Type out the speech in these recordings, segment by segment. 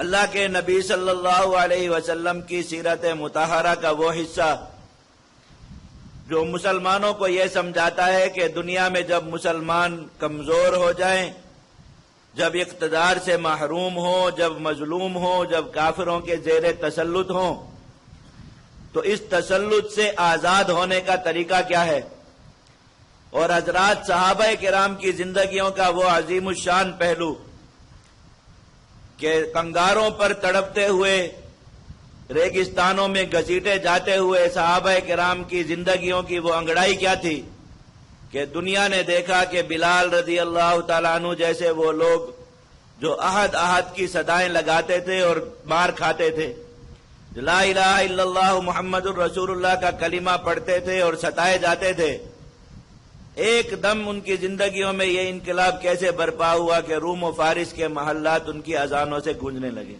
اللہ کے نبی صلی اللہ علیہ وسلم کی سیرت مطہرہ کا وہ حصہ جو مسلمانوں کو یہ سمجھاتا ہے کہ دنیا میں جب مسلمان کمزور ہو جائیں، جب اقتدار سے محروم ہوں، جب مظلوم ہوں، جب کافروں کے زیر تسلط ہوں، تو اس تسلط سے آزاد ہونے کا طریقہ کیا ہے؟ اور حضرات صحابہ کرام کی زندگیوں کا وہ عظیم الشان پہلو کہ کنگاروں پر تڑپتے ہوئے، ریگستانوں میں گھسیٹے جاتے ہوئے صحابہ کرام کی زندگیوں کی وہ انگڑائی کیا تھی کہ دنیا نے دیکھا کہ بلال رضی اللہ تعالیٰ عنہ جیسے وہ لوگ جو احد احد کی صدائیں لگاتے تھے اور مار کھاتے تھے، لا الہ الا اللہ محمد الرسول اللہ کا کلمہ پڑھتے تھے اور ستائے جاتے تھے، ایک دم ان کی زندگیوں میں یہ انقلاب کیسے برپا ہوا کہ روم و فارس کے محلات ان کی اذانوں سے گونجنے لگے۔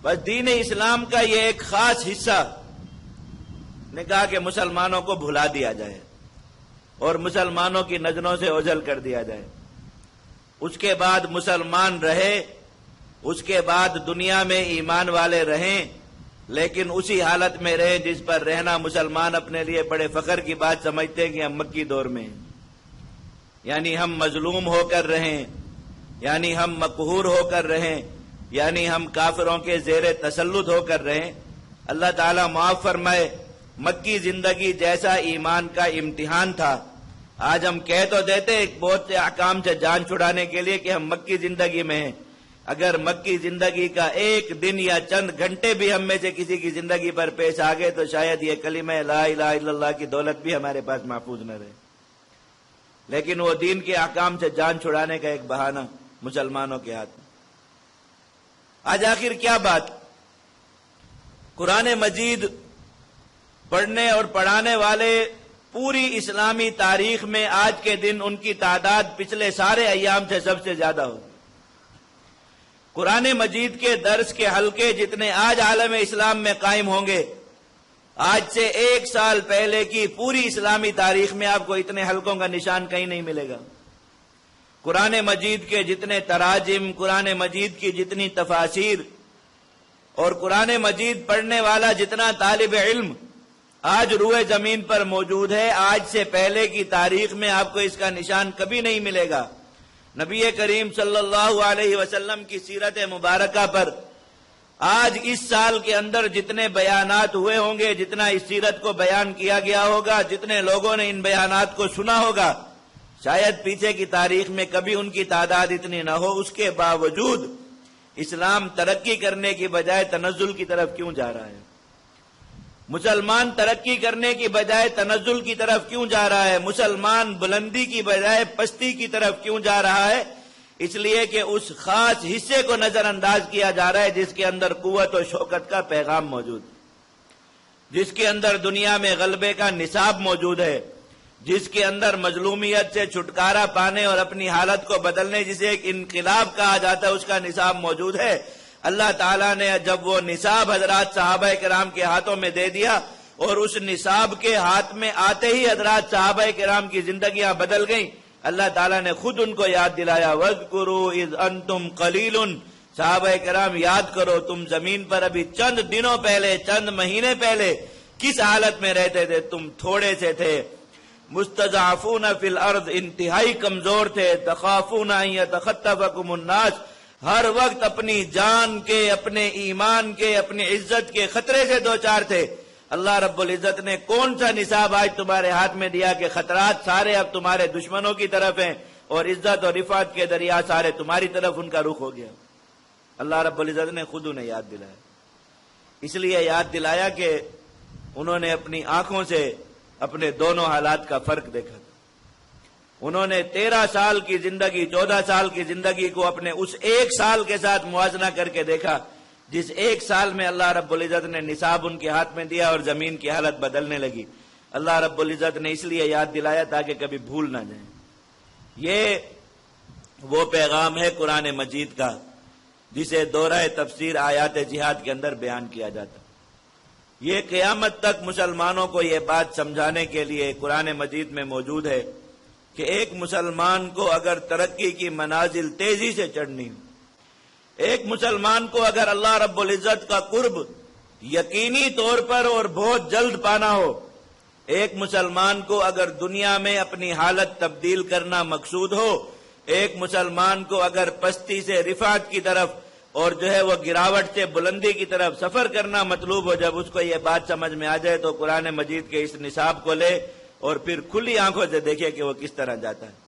بس دین اسلام کا یہ ایک خاص حصہ نے کہا کہ مسلمانوں کو بھلا دیا جائے اور مسلمانوں کی نظروں سے اوجھل کر دیا جائے، اس کے بعد مسلمان رہے، اس کے بعد دنیا میں ایمان والے رہیں، لیکن اسی حالت میں رہیں جس پر رہنا مسلمان اپنے لیے بڑے فخر کی بات سمجھتے ہیں کہ ہم مکی دور میں ہیں، یعنی ہم مظلوم ہو کر رہیں، یعنی ہم مقہور ہو کر رہیں، یعنی ہم کافروں کے زیر تسلط ہو کر رہیں۔ اللہ تعالیٰ معاف فرمائے، مکی زندگی جیسا ایمان کا امتحان تھا، آج ہم کہہ تو دیتے بہت سے احکام سے جان چھڑانے کے لیے کہ ہم مکی زندگی میں ہیں، اگر مکی زندگی کا ایک دن یا چند گھنٹے بھی ہم میں سے کسی کی زندگی پر پیش آ گئے تو شاید یہ کلمہ لا الہ الا اللہ کی دولت بھی ہمارے پاس محفوظ نہ رہے، لیکن وہ دین کے احکام سے جان چھڑانے کا ایک بہانہ مسلمانوں کے ہاتھ میں۔ آج آخر کیا بات؟ قرآن مجید پڑھنے اور پڑھانے والے پوری اسلامی تاریخ میں آج کے دن ان کی تعداد پچھلے سارے ایام سے سب سے زیادہ ہوگی۔ قرآن مجید کے درس کے حلقے جتنے آج عالم اسلام میں قائم ہوں گے، آج سے ایک سال پہلے کی پوری اسلامی تاریخ میں آپ کو اتنے حلقوں کا نشان کہیں نہیں ملے گا۔ قرآن مجید کے جتنے تراجم، قرآن مجید کی جتنی تفاسیر اور قرآن مجید پڑھنے والا جتنا طالب علم آج روئے زمین پر موجود ہے، آج سے پہلے کی تاریخ میں آپ کو اس کا نشان کبھی نہیں ملے گا۔ نبی کریم صلی اللہ علیہ وسلم کی سیرت مبارکہ پر آج اس سال کے اندر جتنے بیانات ہوئے ہوں گے، جتنا اس سیرت کو بیان کیا گیا ہوگا، جتنے لوگوں نے ان بیانات کو سنا ہوگا، شاید پیچھے کی تاریخ میں کبھی ان کی تعداد اتنی نہ ہو۔ اس کے باوجود اسلام ترقی کرنے کی بجائے تنزل کی طرف کیوں جا رہا ہے؟ مسلمان ترقی کرنے کی بجائے تنزل کی طرف کیوں جا رہا ہے؟ مسلمان بلندی کی بجائے پستی کی طرف کیوں جا رہا ہے؟ اس لیے کہ اس خاص حصے کو نظر انداز کیا جا رہا ہے جس کے اندر قوت و شوکت کا پیغام موجود ہے، جس کے اندر دنیا میں غلبے کا نصاب موجود ہے، جس کے اندر مظلومیت سے چھٹکارا پانے اور اپنی حالت کو بدلنے جسے ایک انقلاب کہا جاتا ہے اس کا نصاب موجود ہے۔ اللہ تعالیٰ نے جب وہ نصاب حضرات صحابہ کرام کے ہاتھوں میں دے دیا اور اس نصاب کے ہاتھ میں آتے ہی حضرات صحابہ کرام کی زندگیاں بدل گئیں، اللہ تعالیٰ نے خود ان کو یاد دلایا، وَاذْكُرُوا اِذْ أَنْتُمْ قَلِيلٌ، صحابہ کرام یاد کرو تم زمین پر ابھی چند دنوں پہلے، چند مہینے پہلے کس حالت میں رہتے تھے، تم تھوڑے سے تھے، مستضعفون فی الارض، انتہائی کمزور تھے، تخافون ان یتخطفکم الناس، ہر وقت اپنی جان کے، اپنے ایمان کے، اپنی عزت کے خطرے سے دوچار تھے۔ اللہ رب العزت نے کون سا نصاب آج تمہارے ہاتھ میں دیا کہ خطرات سارے اب تمہارے دشمنوں کی طرف ہیں اور عزت اور رفعت کے دریا سارے تمہاری طرف ان کا رخ ہو گیا؟ اللہ رب العزت نے خود انہیں یاد دلایا، اس لیے یاد دلایا کہ انہوں نے اپنی آنکھوں سے اپنے دونوں حالات کا فرق دیکھا۔ انہوں نے 13 سال کی زندگی، 14 سال کی زندگی کو اپنے اس ایک سال کے ساتھ موازنہ کر کے دیکھا جس ایک سال میں اللہ رب العزت نے نصاب ان کے ہاتھ میں دیا اور زمین کی حالت بدلنے لگی۔ اللہ رب العزت نے اس لیے یاد دلایا تاکہ کبھی بھول نہ جائیں۔ یہ وہ پیغام ہے قرآن مجید کا جسے دورہ تفسیر آیات جہاد کے اندر بیان کیا جاتا۔ یہ قیامت تک مسلمانوں کو یہ بات سمجھانے کے لیے قرآن مجید میں موجود ہے کہ ایک مسلمان کو اگر ترقی کی منازل تیزی سے چڑھنی ہو، ایک مسلمان کو اگر اللہ رب العزت کا قرب یقینی طور پر اور بہت جلد پانا ہو، ایک مسلمان کو اگر دنیا میں اپنی حالت تبدیل کرنا مقصود ہو، ایک مسلمان کو اگر پستی سے رفعت کی طرف اور وہ گراوٹ سے بلندی کی طرف سفر کرنا مطلوب ہو، جب اس کو یہ بات سمجھ میں آ جائے تو قرآن مجید کے اس نصاب کو لے اور پھر کھلی آنکھوں سے دیکھے کہ وہ کس طرح جاتا ہے۔